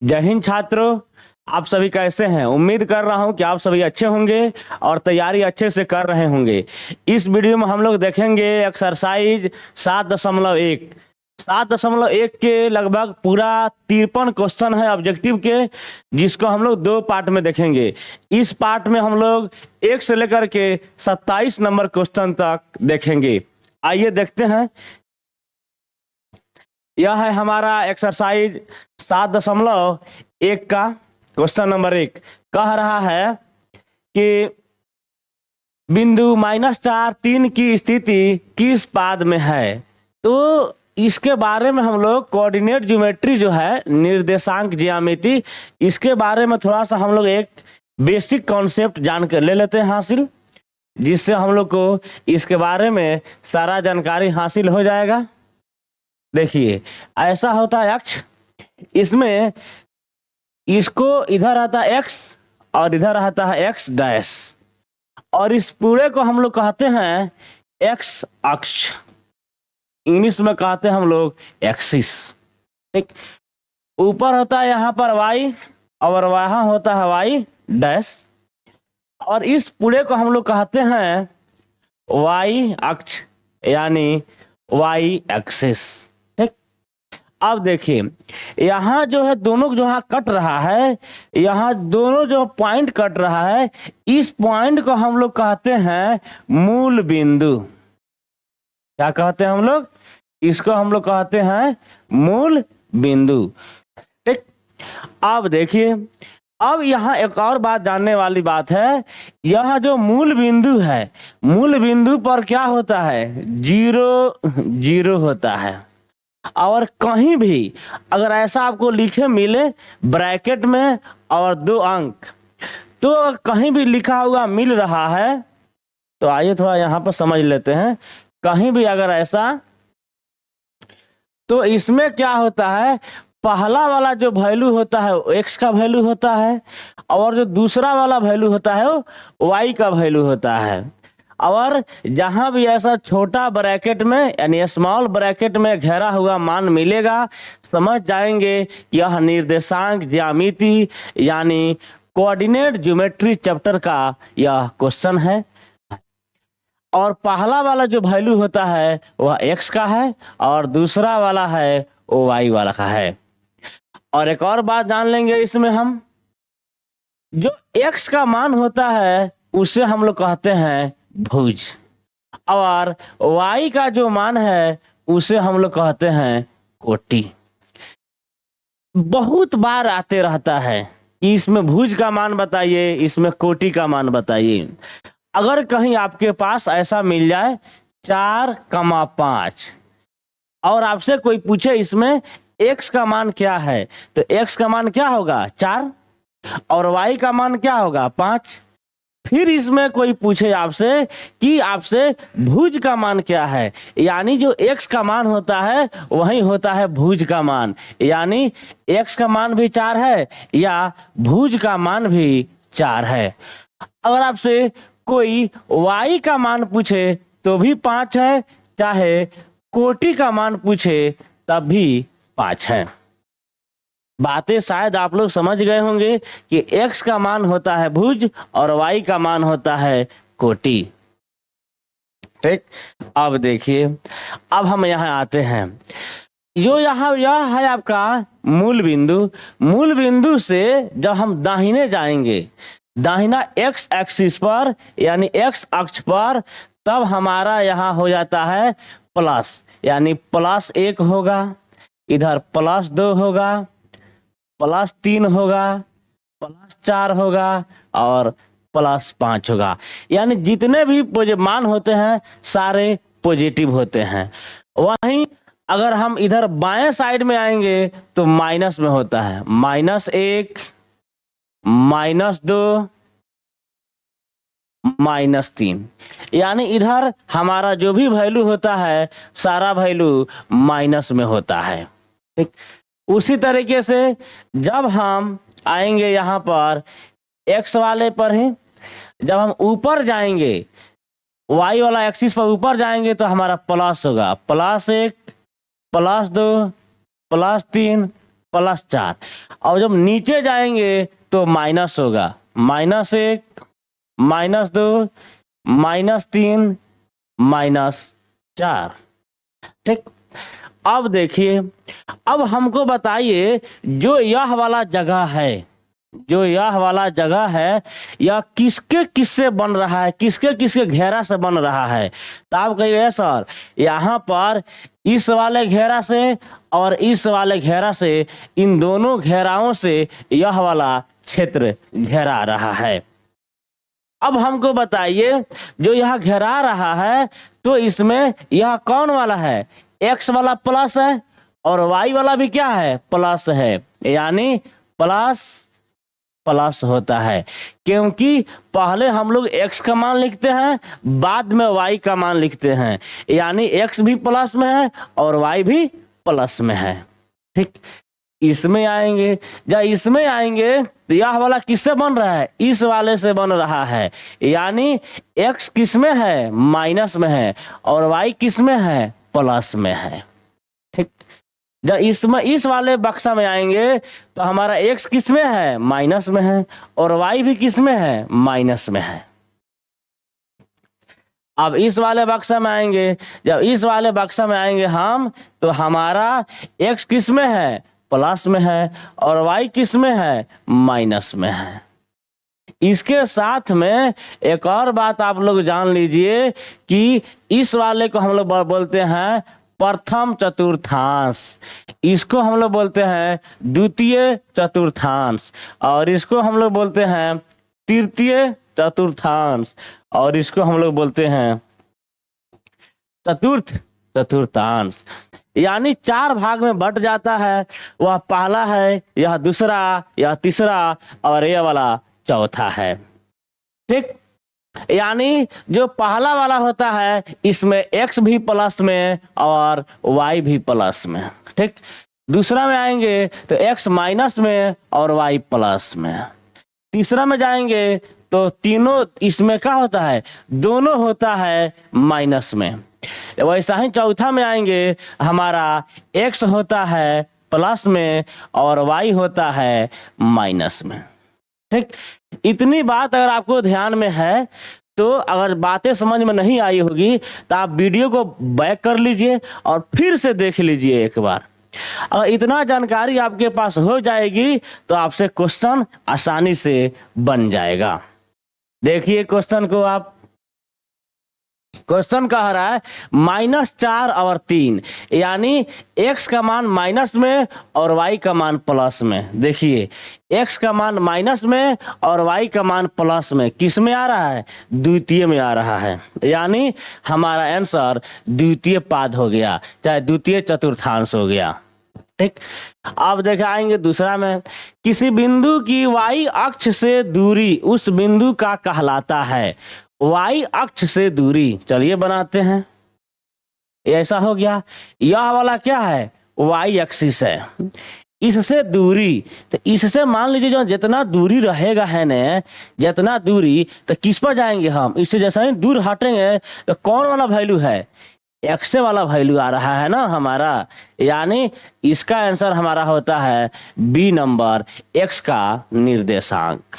जय हिंद छात्रों। आप सभी कैसे हैं? उम्मीद कर रहा हूं कि आप सभी अच्छे होंगे और तैयारी अच्छे से कर रहे होंगे। इस वीडियो में हम लोग देखेंगे एक्सरसाइज 7.1। 7.1 के लगभग पूरा 53 क्वेश्चन है ऑब्जेक्टिव के, जिसको हम लोग दो पार्ट में देखेंगे। इस पार्ट में हम लोग 1 से लेकर के 27 नंबर क्वेश्चन तक देखेंगे। आइए देखते हैं। यह है हमारा एक्सरसाइज 7.1 का क्वेश्चन नंबर 1। कह रहा है कि बिंदु -4 3 की स्थिति किस पाद में है। तो इसके बारे में हम लोग कोऑर्डिनेट ज्योमेट्री जो है, निर्देशांक ज्यामिति, इसके बारे में थोड़ा सा हम लोग एक बेसिक कॉन्सेप्ट जान कर ले लेते हैं हासिल, जिससे हम लोग को इसके बारे में सारा जानकारी हासिल हो जाएगा। देखिए, ऐसा होता है अक्ष, इसमें इसको इधर आता है एक्स और इधर आता है एक्स डैश, और इस पूरे को हम लोग कहते हैं एक्स अक्ष। इंग्लिश में कहते हैं हम लोग एक्सिस। ठीक, ऊपर होता है यहाँ पर वाई और वहाँ होता है वाई डैश, और इस पूरे को हम लोग कहते हैं वाई अक्ष यानी वाई एक्सिस। अब देखिए, यहाँ जो है दोनों जो यहाँ कट रहा है, यहाँ दोनों जो पॉइंट कट रहा है, इस पॉइंट को हम लोग कहते हैं मूल बिंदु। क्या कहते हैं हम लोग? इसको हम लोग कहते हैं मूल बिंदु। ठीक, अब देखिए, अब यहाँ एक और बात जानने वाली बात है। यह जो मूल बिंदु है, मूल बिंदु पर क्या होता है? 0 0 होता है। और कहीं भी अगर ऐसा आपको लिखे मिले ब्रैकेट में और 2 अंक, तो कहीं भी लिखा हुआ मिल रहा है, तो आइए थोड़ा यहाँ पर समझ लेते हैं। कहीं भी अगर ऐसा, तो इसमें क्या होता है, पहला वाला जो वैल्यू होता है वो एक्स का वैल्यू होता है, और जो दूसरा वाला वैल्यू होता है वो वाई का वैल्यू होता है। और जहां भी ऐसा छोटा ब्रैकेट में यानी स्मॉल ब्रैकेट में घेरा हुआ मान मिलेगा, समझ जाएंगे कि यह निर्देशांक ज्यामिति यानी कोऑर्डिनेट ज्योमेट्री चैप्टर का यह क्वेश्चन है। और पहला वाला जो वैल्यू होता है वह एक्स का है, और दूसरा वाला है वो वाई वाला का है। और एक और बात जान लेंगे इसमें हम, जो एक्स का मान होता है उसे हम लोग कहते हैं भुज, और y का जो मान है उसे हम लोग कहते हैं कोटि। बहुत बार आते रहता है कि इसमें भुज का मान बताइए, इसमें कोटि का मान बताइए। अगर कहीं आपके पास ऐसा मिल जाए 4,5 और आपसे कोई पूछे इसमें x का मान क्या है, तो x का मान क्या होगा? 4, और y का मान क्या होगा? 5। फिर इसमें कोई पूछे आपसे कि आपसे भुज का मान क्या है, यानी जो x का मान होता है वही होता है भुज का मान, यानी x का मान भी 4 है या भुज का मान भी 4 है। अगर आपसे कोई y का मान पूछे तो भी 5 है, चाहे कोटि का मान पूछे तब भी 5 है। बातें शायद आप लोग समझ गए होंगे कि x का मान होता है भुज और y का मान होता है कोटि। ठीक, अब देखिए, अब हम यहाँ आते हैं। जो यहाँ यह है आपका मूल बिंदु। मूल बिंदु से जब हम दाहिने जाएंगे, दाहिना x एक्सिस पर यानी x अक्ष पर, तब हमारा यहाँ हो जाता है प्लस, यानी +1 होगा, इधर +2 होगा, +3 होगा, +4 होगा और +5 होगा। यानी जितने भी मान होते हैं सारे पॉजिटिव होते हैं। वहीं अगर हम इधर बाएं साइड में आएंगे तो माइनस में होता है, -1, -2, -3। यानी इधर हमारा जो भी वैल्यू होता है सारा वैल्यू माइनस में होता है। ठीक, उसी तरीके से जब हम आएंगे यहाँ पर एक्स वाले पर ही, जब हम ऊपर जाएंगे वाई वाला एक्सिस पर ऊपर जाएंगे तो हमारा प्लस होगा, +1, +2, +3, +4। और जब नीचे जाएंगे तो माइनस होगा, -1, -2, -3, -4। ठीक। अब देखिए, अब हमको बताइए जो यह वाला जगह है, जो यह वाला जगह है, यह किसके किससे बन रहा है, किसके किसके घेरा से बन रहा है। तो आप कहिए सर यहाँ पर इस वाले घेरा से और इस वाले घेरा से, इन दोनों घेराओं से यह वाला क्षेत्र घेरा रहा है। अब हमको बताइए जो यह घेरा रहा है, तो इसमें यह कौन वाला है, एक्स वाला प्लस है और वाई वाला भी क्या है, प्लस है, यानी प्लस प्लस होता है। क्योंकि पहले हम लोग x का मान लिखते हैं, बाद में y का मान लिखते हैं, यानी x भी प्लस में है और y भी प्लस में है। ठीक। इसमें आएंगे, जब इसमें आएंगे तो यह वाला किससे बन रहा है, इस वाले से बन रहा है, यानी x किस में है, माइनस में है, और y किस में है, प्लस में है। ठीक। जब इसमें इस वाले बक्सा में आएंगे तो हमारा x किस में है, माइनस में है, और y भी किस में है, माइनस में है। अब इस वाले बक्सा में आएंगे, जब इस वाले बक्सा में आएंगे हम, तो हमारा x किस में है, प्लस में है, और y किस में है, माइनस में है। इसके साथ में एक और बात आप लोग जान लीजिए कि इस वाले को हम लोग बोलते हैं प्रथम चतुर्थांश, इसको हम लोग बोलते हैं द्वितीय चतुर्थांश, और इसको हम लोग बोलते हैं तृतीय चतुर्थांश, और इसको हम लोग बोलते हैं चतुर्थ चतुर्थांश। यानी 4 भाग में बट जाता है, वह पहला है, यह दूसरा, यह तीसरा, और यह वाला चौथा है। ठीक। यानी जो पहला वाला होता है इसमें x भी प्लस में और y भी प्लस में। ठीक। दूसरा में आएंगे तो x माइनस में और y प्लस में। तीसरा में जाएंगे तो तीनों इसमें क्या होता है, दोनों होता है माइनस में। वैसा ही चौथा में आएंगे, हमारा x होता है प्लस में और y होता है माइनस में। ठीक। इतनी बात अगर आपको ध्यान में है, तो अगर बातें समझ में नहीं आई होगी तो आप वीडियो को बैक कर लीजिए और फिर से देख लीजिए एक बार। अगर इतना जानकारी आपके पास हो जाएगी तो आपसे क्वेश्चन आसानी से बन जाएगा। देखिए क्वेश्चन को आप, क्वेश्चन कह रहा है -4 और 3, यानी x का मान माइनस में और y का मान प्लस में। देखिए x का मान माइनस में और y का मान प्लस में, किस में आ रहा है, द्वितीय में आ रहा है, यानी हमारा आंसर द्वितीय पाद हो गया, चाहे द्वितीय चतुर्थांश हो गया। ठीक। अब दिखाएंगे दूसरा में, किसी बिंदु की y अक्ष से दूरी उस बिंदु का कहलाता है। y अक्ष से दूरी, चलिए बनाते हैं। ऐसा हो गया, यह वाला क्या है, y एक्सिस है, इससे दूरी, तो इससे मान लीजिए जो जितना दूरी रहेगा है न, जितना दूरी, तो किस पर जाएंगे हम, इससे जैसा ही दूर हटेंगे तो कौन वाला वैल्यू है, एक्स वाला वैल्यू आ रहा है ना हमारा, यानी इसका आंसर हमारा होता है बी नंबर, एक्स का निर्देशांक।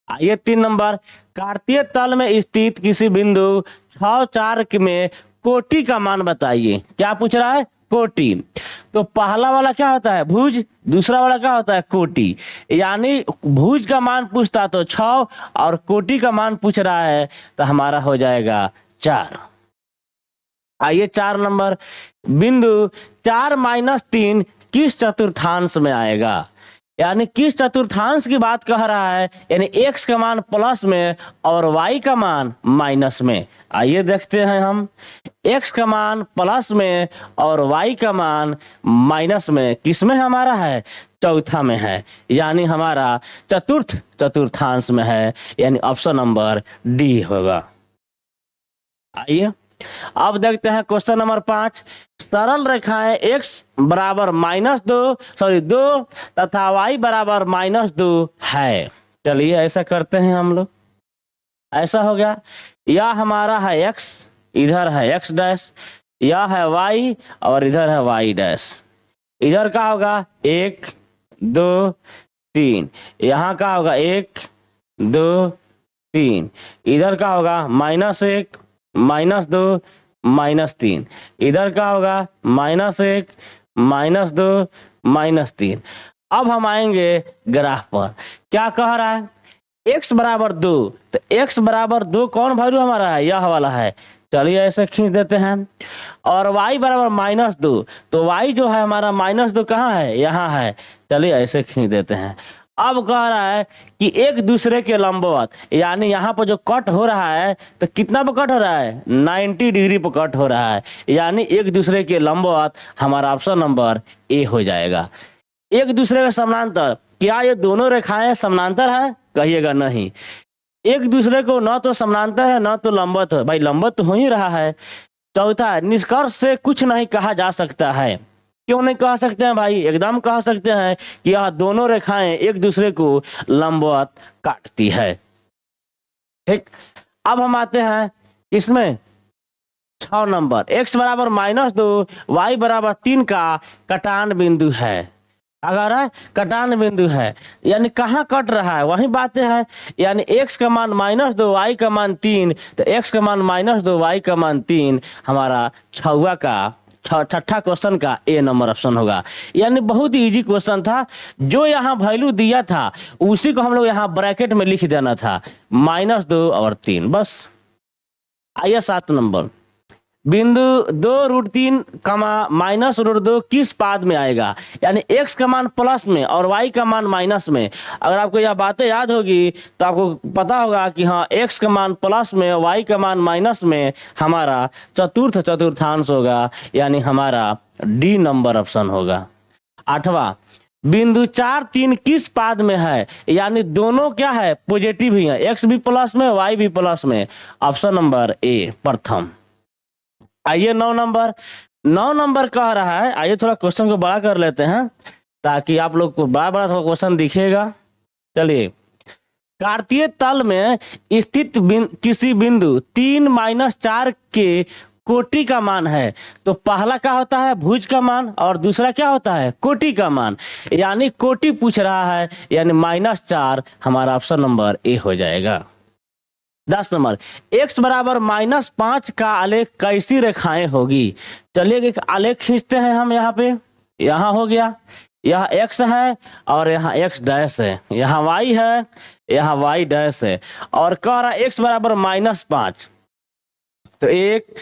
आइए 3 नंबर, कार्तीय तल में स्थित किसी बिंदु 6-4 में कोटि का मान बताइए। क्या पूछ रहा है, कोटि। तो पहला वाला क्या होता है, भुज, दूसरा वाला क्या होता है, कोटि, यानी भुज का मान पूछता तो 6 और कोटि का मान पूछ रहा है तो हमारा हो जाएगा 4। आइए 4 नंबर, बिंदु 4-3 किस चतुर्थांश में आएगा, यानी किस चतुर्थांश की बात कह रहा है, यानी x का मान प्लस में और y का मान माइनस में। आइए देखते हैं हम, x का मान प्लस में और y का मान माइनस में, किस में हमारा है, चौथा में है, यानी हमारा चतुर्थ चतुर्थांश में है, यानी ऑप्शन नंबर डी होगा। आइए अब देखते हैं क्वेश्चन नंबर 5, सरल रेखाएं x बराबर -2 तथा y बराबर -2 है। चलिए ऐसा करते हैं हम लोग, ऐसा हो गया, यह हमारा है x, इधर है x डैश, यह है y और इधर है y डैश, इधर का होगा 1 2 3, यहाँ का होगा 1 2 3, इधर का होगा -1 -2 -3, इधर का होगा -1 -2 -3। अब हम आएंगे ग्राफ पर, क्या कह रहा है, x बराबर 2, तो x बराबर 2 कौन वैल्यू हमारा है, यह वाला है। चलिए ऐसे खींच देते हैं। और y बराबर -2, तो y जो है हमारा -2 कहाँ है, यहाँ है। चलिए ऐसे खींच देते हैं। अब कह रहा है कि एक दूसरे के लंबवत, यानी यहाँ पर जो कट हो रहा है, तो कितना पर कट हो रहा है, 90 डिग्री पर कट हो रहा है, यानी एक दूसरे के लंबवत हमारा ऑप्शन नंबर ए हो जाएगा। एक दूसरे के समानांतर, क्या ये दोनों रेखाएं समानांतर है, कहिएगा नहीं। एक दूसरे को न तो समानांतर है न तो लंबवत है, भाई लंबवत तो हो ही रहा है। चौथा, निष्कर्ष से कुछ नहीं कहा जा सकता है। क्यों नहीं कह सकते हैं भाई, एकदम कह सकते हैं कि यह दोनों रेखाएं एक दूसरे को लंबवत काटती है। ठीक, अब हम आते हैं इसमें 6 नंबर, x बराबर -2 y बराबर 3 का कटान बिंदु है। अगर है कटान बिंदु है, यानी कहाँ कट रहा है वही बातें है, यानी x का मान -2 y का मान 3, तो x का मान -2 y का मान 3 हमारा छठा क्वेश्चन का ए नंबर ऑप्शन होगा। यानी बहुत ही इजी क्वेश्चन था, जो यहाँ वैल्यू दिया था उसी को हम लोग यहाँ ब्रैकेट में लिख देना था, -2 और 3 बस। आइए 7 नंबर, बिंदु 2√3, -√2 किस पाद में आएगा, यानी x का मान प्लस में और y का मान माइनस में। अगर आपको यह बातें याद होगी तो आपको पता होगा कि हाँ x का मान प्लस में और y का मान माइनस में हमारा चतुर्थांश होगा, यानी हमारा डी नंबर ऑप्शन होगा। 8वां, बिंदु 4 3 किस पाद में है, यानी दोनों क्या है, पॉजिटिव ही है, x भी प्लस में y भी प्लस में, ऑप्शन नंबर ए प्रथम। आइए 9 नंबर कह रहा है, आइए थोड़ा क्वेश्चन को बड़ा कर लेते हैं ताकि आप लोग को बड़ा बड़ा थोड़ा क्वेश्चन दिखेगा। चलिए, कार्तीय तल में स्थित किसी बिंदु 3 - 4 के कोटि का मान है, तो पहला क्या होता है, भुज का मान, और दूसरा क्या होता है, कोटि का मान, यानी कोटि पूछ रहा है, यानी -4 हमारा ऑप्शन नंबर ए हो जाएगा। 10 नंबर, x बराबर -5 का आलेख कैसी रेखाएं होगी। चलिए एक आलेख खींचते हैं हम, यहाँ पे, यहाँ हो गया, यह x है और यहाँ x डैश है, यहाँ y है, यहाँ y डैश है, और कह रहा है x बराबर -5, तो एक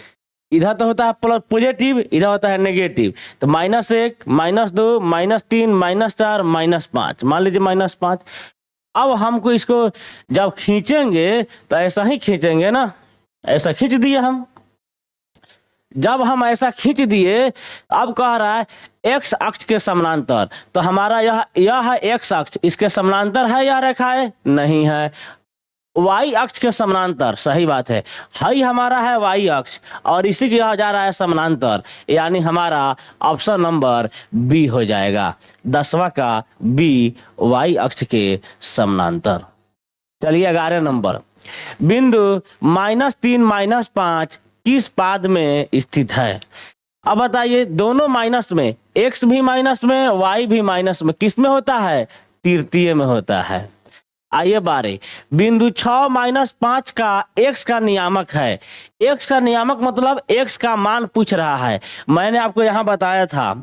इधर तो होता है पॉजिटिव, इधर होता है नेगेटिव, तो -1 -2 -3 -4 -5, मान लीजिए -5। अब हमको इसको जब खींचेंगे तो ऐसा ही खींचेंगे ना, ऐसा खींच दिए हम। जब हम ऐसा खींच दिए, अब कह रहा है x अक्ष के समानांतर, तो हमारा यह है x अक्ष, इसके समानांतर है यह रेखाएं, नहीं है। y अक्ष के समानांतर, सही बात है, हाई हमारा है y अक्ष, और इसी के यहाँ जा रहा है समानांतर, यानी हमारा ऑप्शन नंबर बी हो जाएगा। 10वां का बी, y अक्ष के समानांतर। चलिए 11 नंबर, बिंदु -3 -5 किस पाद में स्थित है। अब बताइए, दोनों माइनस में, x भी माइनस में y भी माइनस में, किस में होता है, तृतीय में होता है। आइए 12, बिंदु 6 -5 का x का नियामक है। x का नियामक मतलब x का मान पूछ रहा है। मैंने आपको यहाँ बताया था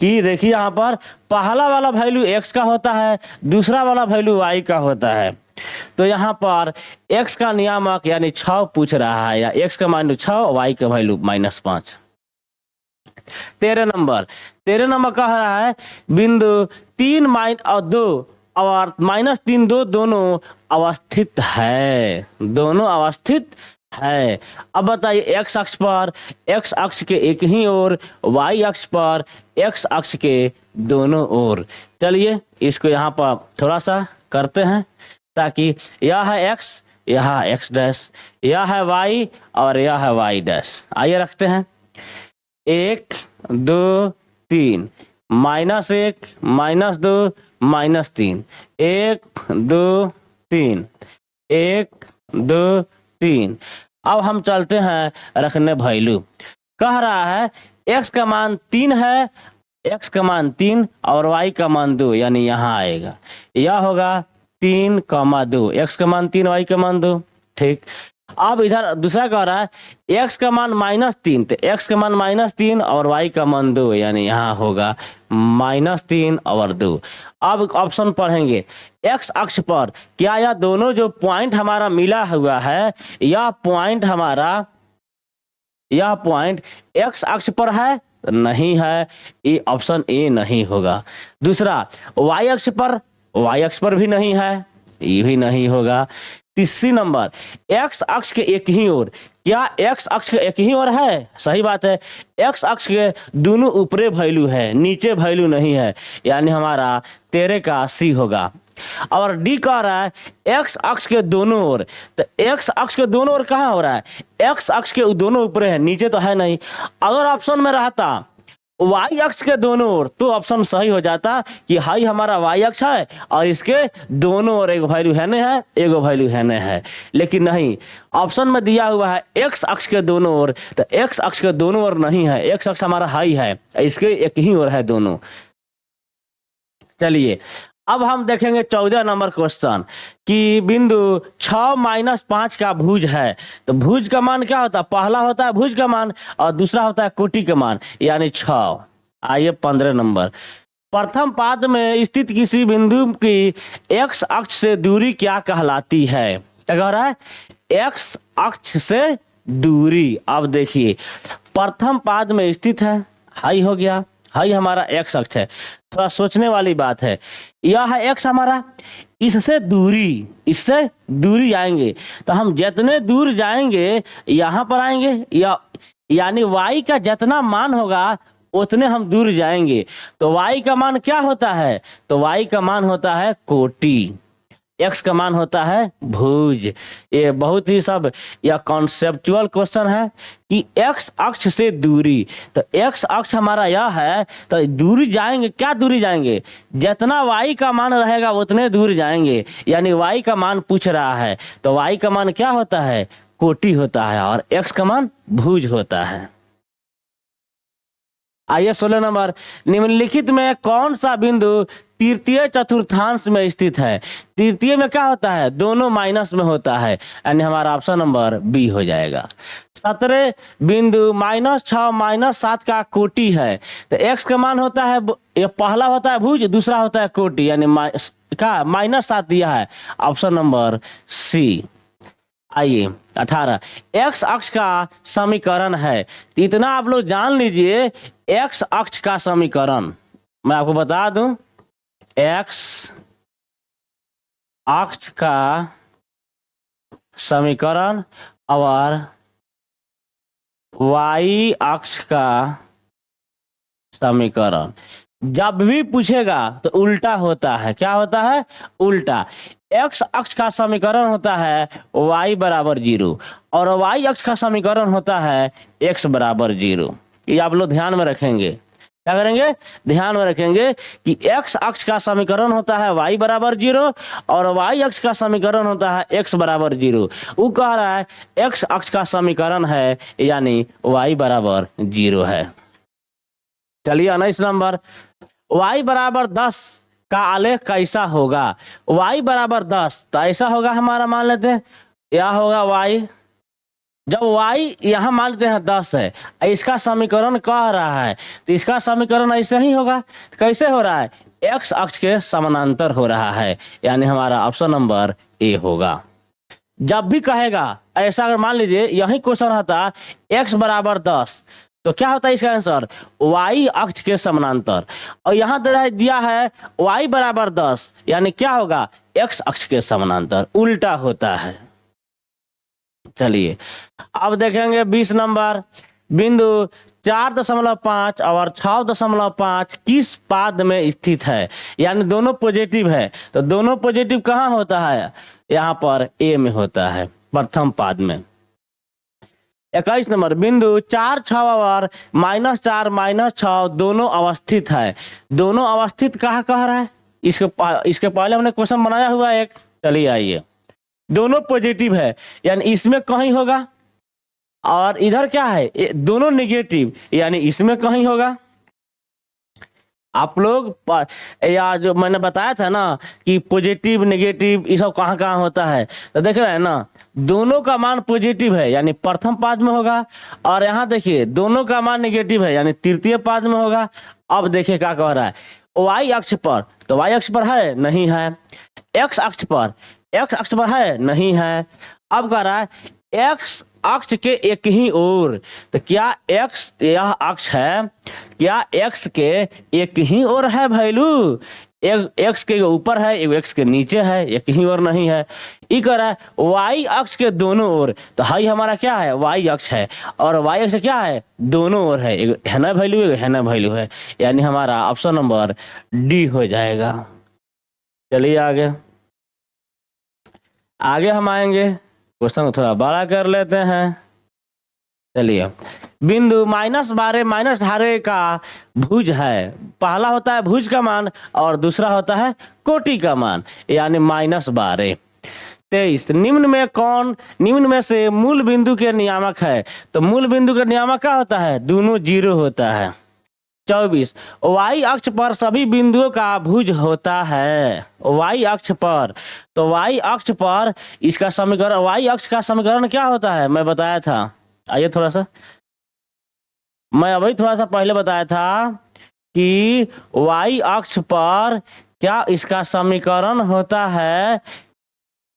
कि देखिए यहाँ पर पहला वाला वैल्यू x का होता है, दूसरा वाला वैल्यू y का होता है, तो यहाँ पर x का नियामक यानी 6 पूछ रहा है, या x का मान 6, y का वैल्यू -5। 13 नंबर कह रहा है, बिंदु 3 और 2 और -3 दोनों अवस्थित है, दोनों अवस्थित है। अब बताइए, x अक्ष पर, x अक्ष के एक ही ओर, y अक्ष पर x अक्ष के दोनों ओर। चलिए इसको यहाँ पर थोड़ा सा करते हैं, ताकि यह है x, यह है x डैश, यह है y और यह है y डैश। आइए रखते हैं, 1 2 3, -1 -2 -3, 1 2 3, 1 2 3। अब हम चलते हैं रखने वैल्यू। कह रहा है x का मान 3 है x का मान 3 और y का मान 2, यानी यहाँ आएगा, यह होगा 3,2, x का मान 3, y का मान 2। ठीक, अब इधर दूसरा कह रहा है x का मान -3, तो x का मान -3 और y का मान 2, यानी यहाँ होगा -3 और 2। अब ऑप्शन पढ़ेंगे, x अक्ष पर क्या यह दोनों जो पॉइंट हमारा मिला हुआ है, यह पॉइंट x अक्ष पर है? नहीं है, ये ऑप्शन ए नहीं होगा। दूसरा, y अक्ष पर भी नहीं है, ये भी नहीं होगा। तीसरी नंबर, x अक्ष के एक ही ओर, क्या x अक्ष के एक ही ओर है? सही बात है, x अक्ष के दोनों ऊपरी वैल्यू है, नीचे वैल्यू नहीं है, यानी हमारा 13 का सी होगा। और डी कह रहा है x अक्ष के दोनों ओर, तो x अक्ष के दोनों ओर कहाँ हो रहा है? x अक्ष के दोनों ऊपर है, नीचे तो है नहीं। अगर ऑप्शन में रहता y अक्ष के दोनों ओर, तो ऑप्शन सही हो जाता कि हाई हमारा y अक्ष है और इसके दोनों ओर एक वैल्यू है नहीं है, एगो वैल्यू है नहीं है। लेकिन नहीं, ऑप्शन में दिया हुआ है x अक्ष के दोनों ओर, तो x अक्ष के दोनों ओर नहीं है, x अक्ष हमारा हाई है, इसके एक ही ओर है दोनों। चलिए अब हम देखेंगे 14 नंबर क्वेश्चन कि बिंदु 6-5 का भुज है, तो भुज का मान क्या होता है? पहला होता है भुज का मान और दूसरा होता है कोटि का मान, यानी 6। आइए 15 नंबर, प्रथम पाद में स्थित किसी बिंदु की x अक्ष से दूरी क्या कहलाती है? क्या कह रहा है? x अक्ष से दूरी। अब देखिए, प्रथम पाद में स्थित है, हाई हो गया, हाई हमारा x अक्ष है। थोड़ा सोचने वाली बात है, यह है x हमारा, इससे दूरी जाएंगे, तो हम जितने दूर जाएंगे यहाँ पर आएंगे, या यानी y का जितना मान होगा उतने हम दूर जाएंगे। तो y का मान क्या होता है? तो y का मान होता है कोटि, x का मान होता है भुज। ये बहुत ही सब यह कॉन्सेप्चुअल क्वेश्चन है कि x अक्ष से दूरी, तो x अक्ष हमारा यह है, तो दूरी जाएंगे, क्या दूरी जाएंगे? जितना y का मान रहेगा उतने दूर जाएंगे, यानी y का मान पूछ रहा है, तो y का मान क्या होता है? कोटि होता है, और x का मान भुज होता है। आइए 16 नंबर, निम्नलिखित में कौन सा बिंदु तृतीय चतुर्थांश में स्थित है? तृतीय में क्या होता है? दोनों माइनस में होता है, यानी हमारा ऑप्शन नंबर बी हो जाएगा। 17, बिंदु -6 -7 का कोटि है, तो x का मान होता है, ये पहला होता है भुज, दूसरा होता है कोटि, यानी -7 दिया है, ऑप्शन नंबर सी। आइए 18, x अक्ष का समीकरण है, तो इतना आप लोग जान लीजिए, x अक्ष का समीकरण मैं आपको बता दूं, x अक्ष का समीकरण और y अक्ष का समीकरण जब भी पूछेगा तो उल्टा होता है। क्या होता है? उल्टा। x अक्ष का समीकरण होता है y बराबर 0 और y अक्ष का समीकरण होता है x बराबर 0। ये आप लोग ध्यान में रखेंगे। क्या करेंगे? ध्यान में रखेंगे कि x अक्ष का समीकरण होता है y बराबर 0 और y अक्ष का समीकरण होता है x बराबर 0। वो कह रहा है x अक्ष का समीकरण है, यानी y बराबर 0 है। चलिए 19 नंबर, y बराबर 10 का आलेख कैसा होगा? y बराबर 10, तो ऐसा होगा, हमारा मान लेते हैं, यह होगा y, जब y यहाँ मान लेते हैं 10 है, इसका समीकरण कह रहा है, तो इसका समीकरण ऐसे ही होगा। तो कैसे हो रहा है? x अक्ष के समानांतर हो रहा है, यानी हमारा ऑप्शन नंबर ए होगा। जब भी कहेगा ऐसा, अगर मान लीजिए यही क्वेश्चन रहता x बराबर 10, तो क्या होता है इसका आंसर? y अक्ष के समानांतर, और यहाँ दिया है y बराबर 10, यानी क्या होगा? x अक्ष के समानांतर, उल्टा होता है। चलिए अब देखेंगे 20 नंबर, बिंदु 4.5 और 6.5 किस पाद में स्थित है? यानी दोनों पॉजिटिव है, तो दोनों पॉजिटिव कहाँ होता है? यहाँ पर ए में होता है, प्रथम पाद में। 21 नंबर, बिंदु 4, 6 और -4 -6 दोनों अवस्थित है। दोनों अवस्थित कहाँ कह रहा है? इसके पहले हमने क्वेश्चन बनाया हुआ एक। चलिए आइए, दोनों पॉजिटिव है, यानी इसमें कहीं होगा, और इधर क्या है? दोनों नेगेटिव, यानी इसमें कहीं होगा। आप लोग या जो मैंने बताया था ना कि पॉजिटिव नेगेटिव ये सब कहाँ कहाँ होता है, तो देख रहे हैं ना, दोनों का मान पॉजिटिव है यानी प्रथम पाद में होगा, और यहाँ देखिए दोनों का मान नेगेटिव है यानी तृतीय पाद में होगा। अब देखिए क्या कह रहा है, वाई अक्ष पर, तो वाई अक्ष पर है नहीं है, एक्स अक्ष पर, एक्स अक्ष पर है नहीं है। अब कह रहा है एक्स अक्ष के एक ही ओर, तो क्या एक्स यह अक्ष है, क्या एक्स के एक ही ओर है वैल्यू, एक एक्स के ऊपर है एक एक्स के नीचे है, एक ही ओर नहीं है। ये कह रहा है वाई अक्ष के दोनों ओर, तो हाई हमारा क्या है, वाई अक्ष है, और वाई अक्ष क्या है, दोनों ओर है, एक है ना वैल्यू एक है ना वैल्यू है, यानी हमारा ऑप्शन नंबर डी हो जाएगा। चलिए आगे आगे हम आएंगे, क्वेश्चन को थोड़ा बड़ा कर लेते हैं। चलिए, बिंदु -12 -18 का भुज है, पहला होता है भुज का मान और दूसरा होता है कोटि का मान, यानी -12। 23, निम्न में से मूल बिंदु के नियामक है, तो मूल बिंदु का नियामक क्या होता है, दोनों जीरो होता है। 24, वाई अक्ष पर सभी बिंदुओं का भुज होता है, वाई अक्ष पर, तो वाई अक्ष पर इसका समीकरण, वाई अक्ष का समीकरण क्या होता है, मैं बताया था, आइए थोड़ा सा, मैं अभी थोड़ा सा पहले बताया था कि वाई अक्ष पर क्या इसका समीकरण होता है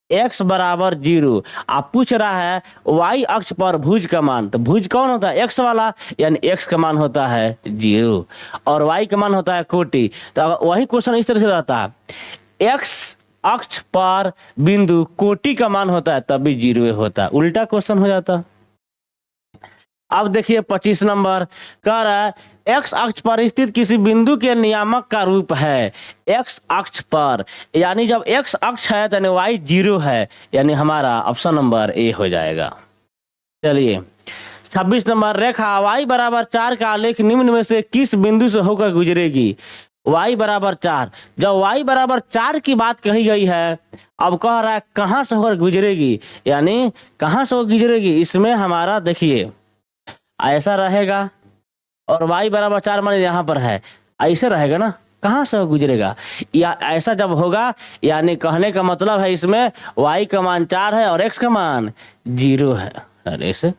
x बराबर 0। आप पूछ रहा है y अक्ष पर भुज का मान, तो भुज कौन होता है, x वाला, यानी x का मान होता है 0 और y का मान होता है कोटि। तो वही क्वेश्चन इस तरह से रहता है, x अक्ष पर बिंदु कोटि का मान होता है तब भी 0 होता है, उल्टा क्वेश्चन हो जाता। अब देखिए 25 नंबर कह रहा है एक्स अक्ष पर स्थित किसी बिंदु के नियामक का रूप है, एक्स अक्ष पर, यानी जब एक्स अक्ष है तो वाई 0 है, यानी हमारा ऑप्शन नंबर ए हो जाएगा। चलिए 26 नंबर, रेखा y बराबर 4 का आलेख निम्न में से किस बिंदु से होकर गुजरेगी, y बराबर 4, जब y बराबर 4 की बात कही गई है, अब कह रहा है कहाँ से होकर गुजरेगी, यानी कहाँ से होकर गुजरेगी, इसमें हमारा देखिए ऐसा रहेगा और y बराबर 4 मान यहाँ पर है, ऐसे रहेगा ना, कहाँ से गुजरेगा, या ऐसा जब होगा, यानी कहने का मतलब है इसमें y का मान 4 है और x का मान 0 है, अरे ऐसे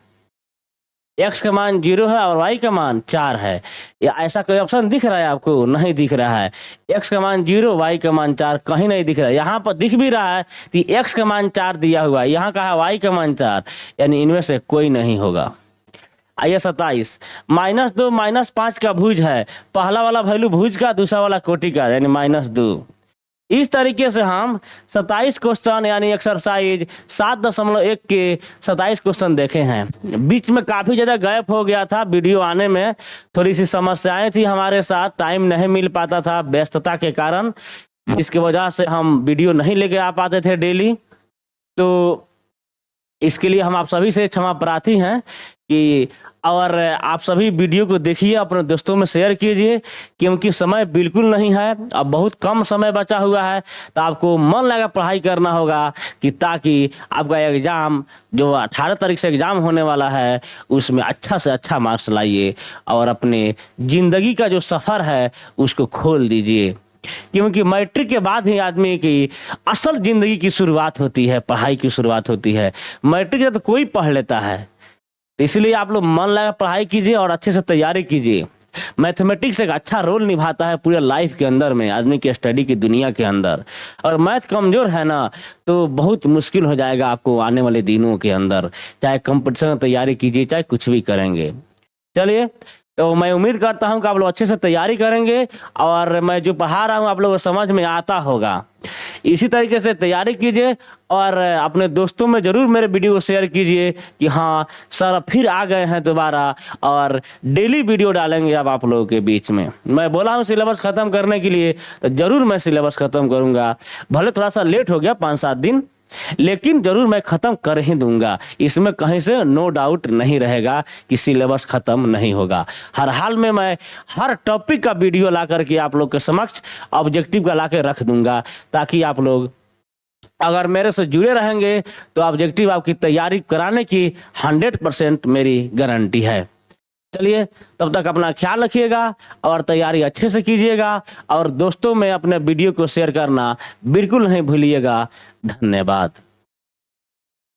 x का मान 0 है और y का मान 4 है, या ऐसा कोई ऑप्शन दिख रहा है आपको, नहीं दिख रहा है, x का मान 0 y का मान 4 कहीं नहीं दिख रहा है, यहाँ पर दिख भी रहा है कि x का मान 4 दिया हुआ है, यहाँ कहा y का मान 4, यानी इनमें से कोई नहीं होगा। आइए 27, -2 -5 का भुज है, पहला वाला वैल्यू भुज का, दूसरा वाला कोटि का, यानी -2। इस तरीके से हम 27 क्वेश्चन यानी एक्सरसाइज 7.1 के 27 क्वेश्चन देखे हैं। बीच में काफ़ी ज़्यादा गैप हो गया था, वीडियो आने में थोड़ी सी समस्याएं थी हमारे साथ, टाइम नहीं मिल पाता था व्यस्तता के कारण, इसकी वजह से हम वीडियो नहीं लेके आ पाते थे डेली, तो इसके लिए हम आप सभी से क्षमा प्रार्थी हैं कि, और आप सभी वीडियो को देखिए, अपने दोस्तों में शेयर कीजिए, क्योंकि समय बिल्कुल नहीं है, अब बहुत कम समय बचा हुआ है, तो आपको मन लगा पढ़ाई करना होगा कि ताकि आपका एग्ज़ाम जो 18 तारीख से एग्ज़ाम होने वाला है उसमें अच्छा से अच्छा मार्क्स लाइए और अपने ज़िंदगी का जो सफ़र है उसको खोल दीजिए, क्योंकि मैट्रिक के बाद ही आदमी की असल जिंदगी की शुरुआत होती है, पढ़ाई की शुरुआत होती है, मैट्रिक से तो कोई पढ़ लेता है, तो इसलिए आप लोग मन लगा पढ़ाई कीजिए और अच्छे से तैयारी कीजिए। मैथमेटिक्स एक अच्छा रोल निभाता है पूरे लाइफ के अंदर में, आदमी के स्टडी की दुनिया के अंदर, और मैथ कमजोर है ना तो बहुत मुश्किल हो जाएगा आपको आने वाले दिनों के अंदर, चाहे कंपटीशन की तैयारी कीजिए चाहे कुछ भी करेंगे। चलिए, तो मैं उम्मीद करता हूं कि आप लोग अच्छे से तैयारी करेंगे और मैं जो पढ़ा रहा हूं आप लोगों को समझ में आता होगा। इसी तरीके से तैयारी कीजिए और अपने दोस्तों में ज़रूर मेरे वीडियो को शेयर कीजिए कि हाँ सर फिर आ गए हैं दोबारा, और डेली वीडियो डालेंगे अब आप लोगों के बीच में। मैं बोला हूँ सिलेबस ख़त्म करने के लिए, तो ज़रूर मैं सिलेबस ख़त्म करूँगा, भले थोड़ा सा लेट हो गया 5-7 दिन, लेकिन जरूर मैं खत्म कर ही दूंगा, इसमें कहीं से नो डाउट नहीं रहेगा कि सिलेबस खत्म नहीं होगा। हर हाल में मैं हर टॉपिक का वीडियो ला करके आप लोग के समक्ष ऑब्जेक्टिव का ला के रख दूंगा, ताकि आप लोग अगर मेरे से जुड़े रहेंगे तो ऑब्जेक्टिव आपकी तैयारी कराने की 100% मेरी गारंटी है। चलिए, तब तक अपना ख्याल रखिएगा और तैयारी अच्छे से कीजिएगा, और दोस्तों में अपने वीडियो को शेयर करना बिल्कुल नहीं भूलिएगा। धन्यवाद।